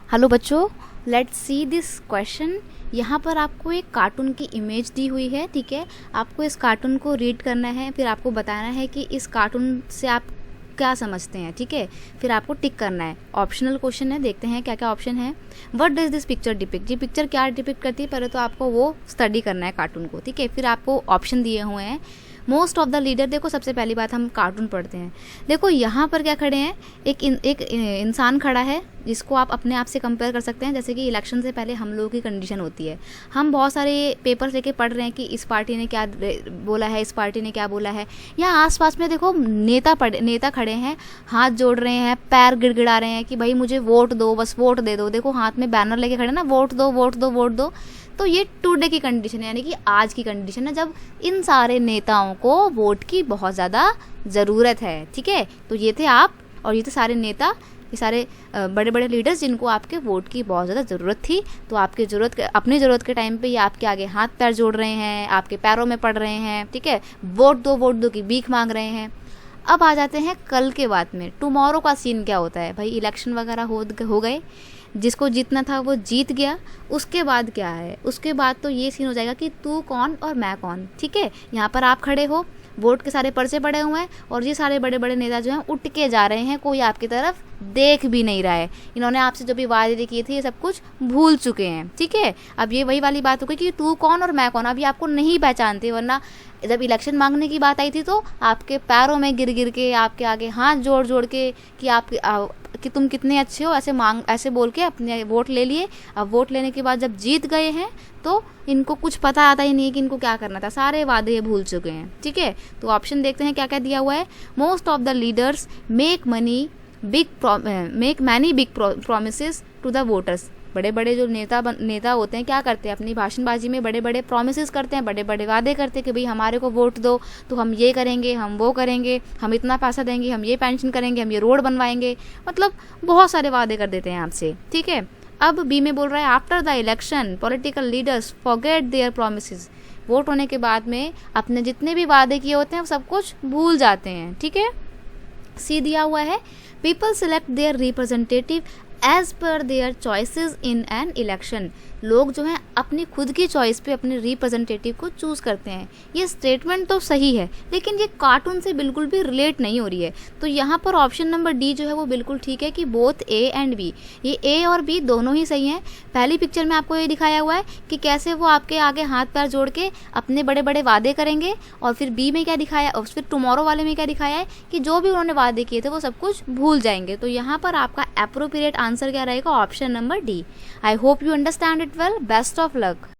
Hello बच्चों, let's see this question. यहाँ पर आपको एक कार्टून की इमेज दी हुई है, ठीक है। आपको इस कार्टून को रीड करना है, फिर आपको बताना है कि इस कार्टून से आप क्या समझते हैं, ठीक है। फिर आपको टिक करना है। ऑप्शनल क्वेश्चन है, देखते हैं क्या क्या ऑप्शन है। What does this picture depict, ये पिक्चर क्या डिपिक्ट करती है, पहले तो आपको वो स्टडी करना है कार्टून को, ठीक है। फिर आपको ऑप्शन दिए हुए हैं। मोस्ट ऑफ द लीडर, देखो सबसे पहली बात हम कार्टून पढ़ते हैं। देखो यहाँ पर क्या खड़े हैं, एक इंसान खड़ा है जिसको आप अपने आप से कंपेयर कर सकते हैं। जैसे कि इलेक्शन से पहले हम लोगों की कंडीशन होती है, हम बहुत सारे पेपर्स लेके पढ़ रहे हैं कि इस पार्टी ने क्या बोला है, इस पार्टी ने क्या बोला है। यहाँ आसपास में देखो नेता खड़े हैं, हाथ जोड़ रहे हैं, पैर गिड़गिड़ा रहे हैं कि भाई मुझे वोट दो, बस वोट दे दो। देखो हाथ में बैनर लेके खड़े ना, वोट दो वोट दो वोट दो। तो ये टुडे की कंडीशन है, यानी कि आज की कंडीशन है, जब इन सारे नेताओं को वोट की बहुत ज़्यादा ज़रूरत है, ठीक है। तो ये थे आप, और ये थे सारे नेता, ये सारे बड़े बड़े लीडर्स जिनको आपके वोट की बहुत ज़्यादा ज़रूरत थी। तो आपकी अपनी ज़रूरत के टाइम पे ये आपके आगे हाथ पैर जोड़ रहे हैं, आपके पैरों में पड़ रहे हैं, ठीक है। वोट दो की भीख मांग रहे हैं। अब आ जाते हैं कल के बाद में, टुमारो का सीन क्या होता है। भाई इलेक्शन वगैरह हो गए, जिसको जीतना था वो जीत गया। उसके बाद क्या है, उसके बाद तो ये सीन हो जाएगा कि तू कौन और मैं कौन, ठीक है। यहाँ पर आप खड़े हो, वोट के सारे पर्चे पड़े हुए हैं, और ये सारे बड़े बड़े नेता जो हैं उठ के जा रहे हैं, कोई आपकी तरफ देख भी नहीं रहा है। इन्होंने आपसे जो भी वादे किए थे ये सब कुछ भूल चुके हैं, ठीक है। अब ये वही वाली बात हो गई कि तू कौन और मैं कौन, अभी आपको नहीं पहचानते। वरना जब इलेक्शन मांगने की बात आई थी तो आपके पैरों में गिर गिर के, आपके आगे हाथ जोड़ जोड़ के कि तुम कितने अच्छे हो, ऐसे बोल के अपने वोट ले लिए। अब वोट लेने के बाद जब जीत गए हैं तो इनको कुछ पता आता ही नहीं है कि इनको क्या करना था, सारे वादे ये भूल चुके हैं, ठीक है। तो ऑप्शन देखते हैं क्या क्या दिया हुआ है। Most of the leaders make many big promises to the voters. बड़े बड़े जो नेता होते हैं क्या करते हैं, अपनी भाषणबाजी में बड़े बड़े प्रोमिसेस करते हैं, बड़े बड़े वादे करते हैं कि भाई हमारे को वोट दो तो हम ये करेंगे, हम वो करेंगे, हम इतना पैसा देंगे, हम ये पेंशन करेंगे, हम ये रोड बनवाएंगे। मतलब बहुत सारे वादे कर देते हैं आपसे, ठीक है। अब बी में बोल रहा है after the election political leaders forget their promises. Vote होने के बाद में अपने जितने भी वादे किए होते हैं वो सब कुछ भूल जाते हैं, ठीक है। सी दिया हुआ है people select their representative as per their choices in an election. लोग जो हैं अपनी खुद की चॉइस पे अपने रिप्रेजेंटेटिव को चूज़ करते हैं। ये स्टेटमेंट तो सही है, लेकिन ये कार्टून से बिल्कुल भी रिलेट नहीं हो रही है। तो यहाँ पर ऑप्शन नंबर डी जो है वो बिल्कुल ठीक है कि बोथ ए एंड बी, ये ए और बी दोनों ही सही हैं। पहली पिक्चर में आपको ये दिखाया हुआ है कि कैसे वो आपके आगे हाथ पैर जोड़ के अपने बड़े बड़े वादे करेंगे, और फिर बी में क्या दिखाया, और फिर टुमारो वाले में क्या दिखाया है कि जो भी उन्होंने वादे किए थे वो सब कुछ भूल जाएंगे। तो यहाँ पर आपका एप्रोप्रिएट आंसर क्या रहेगा, option number D. I hope you understand it well. Best of luck.